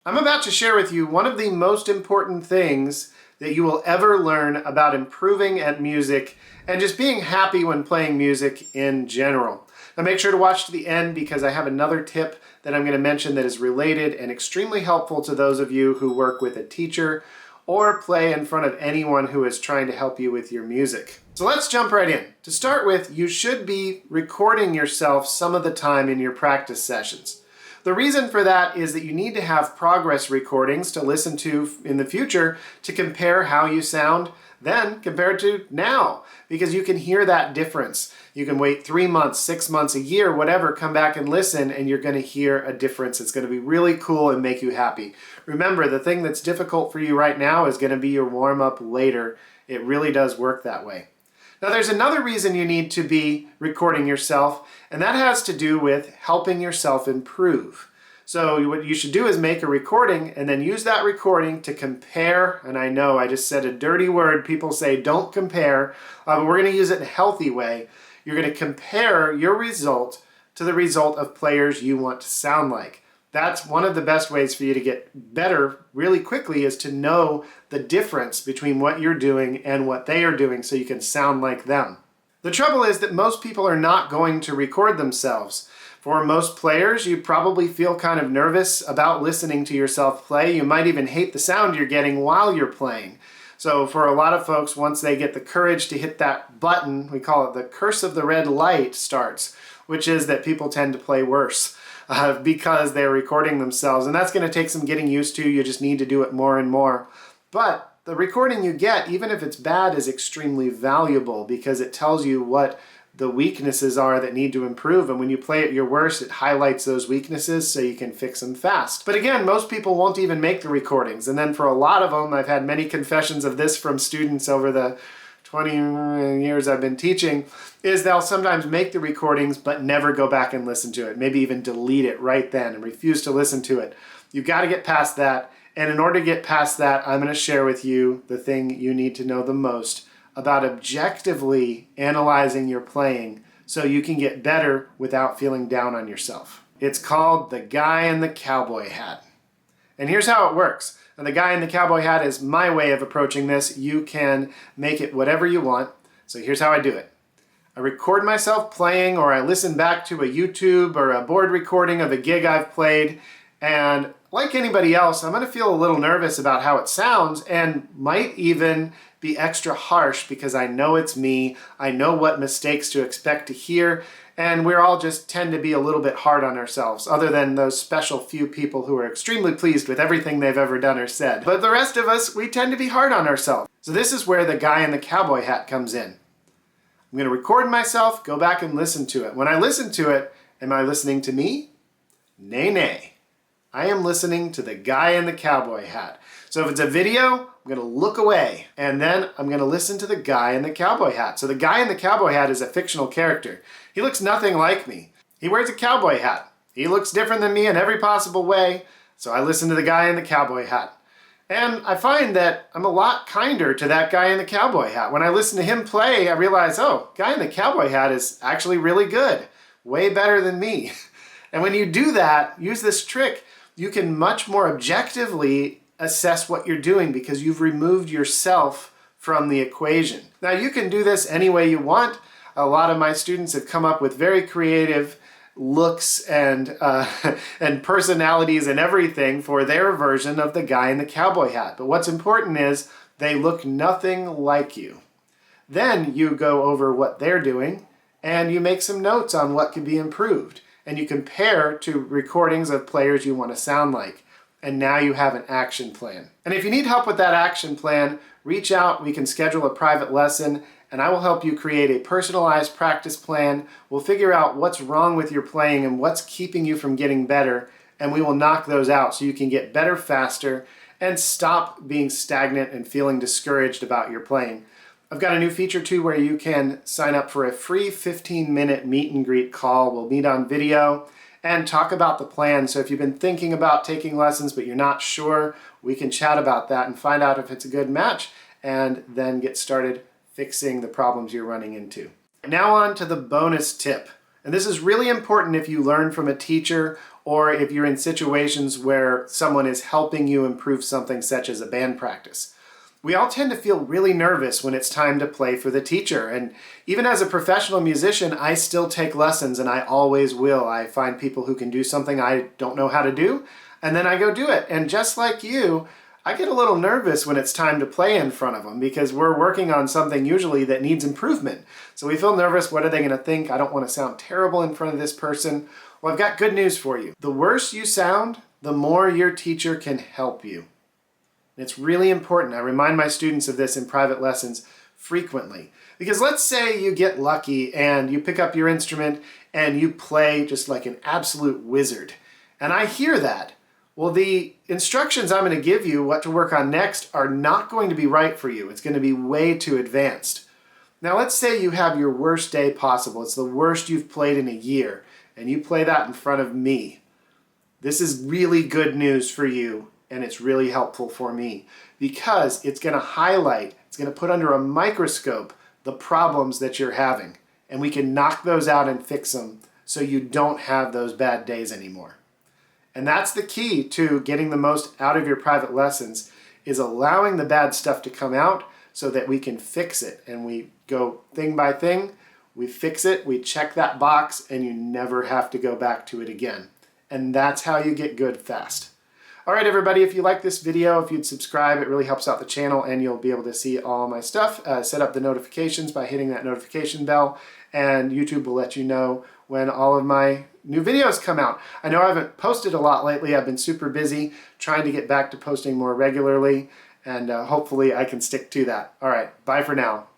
I'm about to share with you one of the most important things that you will ever learn about improving at music and just being happy when playing music in general. Now make sure to watch to the end because I have another tip that I'm going to mention that is related and extremely helpful to those of you who work with a teacher or play in front of anyone who is trying to help you with your music. So let's jump right in. To start with, you should be recording yourself some of the time in your practice sessions. The reason for that is that you need to have progress recordings to listen to in the future to compare how you sound then compared to now, because you can hear that difference. You can wait 3 months, 6 months, a year, whatever, come back and listen, and you're going to hear a difference. It's going to be really cool and make you happy. Remember, the thing that's difficult for you right now is going to be your warm-up later. It really does work that way. Now there's another reason you need to be recording yourself, and that has to do with helping yourself improve. So what you should do is make a recording and then use that recording to compare, and I know I just said a dirty word, people say don't compare, but we're going to use it in a healthy way. You're going to compare your result to the result of players you want to sound like. That's one of the best ways for you to get better really quickly, is to know the difference between what you're doing and what they are doing so you can sound like them. The trouble is that most people are not going to record themselves. For most players, you probably feel kind of nervous about listening to yourself play. You might even hate the sound you're getting while you're playing. So for a lot of folks, once they get the courage to hit that button, we call it the curse of the red light starts, which is that people tend to play worse. Because they're recording themselves, and that's going to take some getting used to. You just need to do it more and more. But the recording you get, even if it's bad, is extremely valuable because it tells you what the weaknesses are that need to improve, and when you play at your worst, it highlights those weaknesses so you can fix them fast. But again, most people won't even make the recordings, and then for a lot of them, I've had many confessions of this from students over the 20 years I've been teaching, is they'll sometimes make the recordings but never go back and listen to it, maybe even delete it right then and refuse to listen to it. You've got to get past that, and in order to get past that, I'm going to share with you the thing you need to know the most about objectively analyzing your playing so you can get better without feeling down on yourself. It's called the guy in the cowboy hat. And here's how it works. And the guy in the cowboy hat is my way of approaching this. You can make it whatever you want. So here's how I do it. I record myself playing, or I listen back to a YouTube or a board recording of a gig I've played, and like anybody else, I'm going to feel a little nervous about how it sounds and might even be extra harsh because I know it's me, I know what mistakes to expect to hear, and we're all just tend to be a little bit hard on ourselves, other than those special few people who are extremely pleased with everything they've ever done or said. But the rest of us, we tend to be hard on ourselves. So this is where the guy in the cowboy hat comes in. I'm going to record myself, go back and listen to it. When I listen to it, am I listening to me? Nay, nay. I am listening to the guy in the cowboy hat. So if it's a video, I'm going to look away, and then I'm going to listen to the guy in the cowboy hat. So the guy in the cowboy hat is a fictional character. He looks nothing like me. He wears a cowboy hat. He looks different than me in every possible way, so I listen to the guy in the cowboy hat. And I find that I'm a lot kinder to that guy in the cowboy hat. When I listen to him play, I realize, oh, guy in the cowboy hat is actually really good. Way better than me. And when you do that, use this trick, you can much more objectively assess what you're doing because you've removed yourself from the equation. Now you can do this any way you want. A lot of my students have come up with very creative looks and personalities and everything for their version of the guy in the cowboy hat. But what's important is they look nothing like you. Then you go over what they're doing and you make some notes on what can be improved. And you compare to recordings of players you want to sound like. And now you have an action plan. And if you need help with that action plan, reach out. We can schedule a private lesson, and I will help you create a personalized practice plan. We'll figure out what's wrong with your playing and what's keeping you from getting better, and we will knock those out so you can get better faster and stop being stagnant and feeling discouraged about your playing. I've got a new feature too where you can sign up for a free 15-minute meet and greet call. We'll meet on video and talk about the plan. So if you've been thinking about taking lessons but you're not sure, we can chat about that and find out if it's a good match and then get started fixing the problems you're running into. Now on to the bonus tip. And this is really important if you learn from a teacher or if you're in situations where someone is helping you improve something such as a band practice. We all tend to feel really nervous when it's time to play for the teacher, and even as a professional musician, I still take lessons, and I always will. I find people who can do something I don't know how to do, and then I go do it. And just like you, I get a little nervous when it's time to play in front of them because we're working on something usually that needs improvement. So we feel nervous. What are they going to think? I don't want to sound terrible in front of this person. Well, I've got good news for you. The worse you sound, the more your teacher can help you. It's really important. I remind my students of this in private lessons frequently. Because let's say you get lucky and you pick up your instrument and you play just like an absolute wizard. And I hear that. Well, the instructions I'm going to give you what to work on next are not going to be right for you. It's going to be way too advanced. Now let's say you have your worst day possible. It's the worst you've played in a year, and you play that in front of me. This is really good news for you, and it's really helpful for me because it's going to highlight, it's going to put under a microscope the problems that you're having, and we can knock those out and fix them so you don't have those bad days anymore. And that's the key to getting the most out of your private lessons, is allowing the bad stuff to come out so that we can fix it. And we go thing by thing, we fix it, we check that box, and you never have to go back to it again. And that's how you get good fast. All right, everybody, if you like this video, if you'd subscribe, it really helps out the channel, and you'll be able to see all my stuff. Set up the notifications by hitting that notification bell, and YouTube will let you know when all of my new videos come out. I know I haven't posted a lot lately. I've been super busy trying to get back to posting more regularly, and hopefully I can stick to that. All right, bye for now.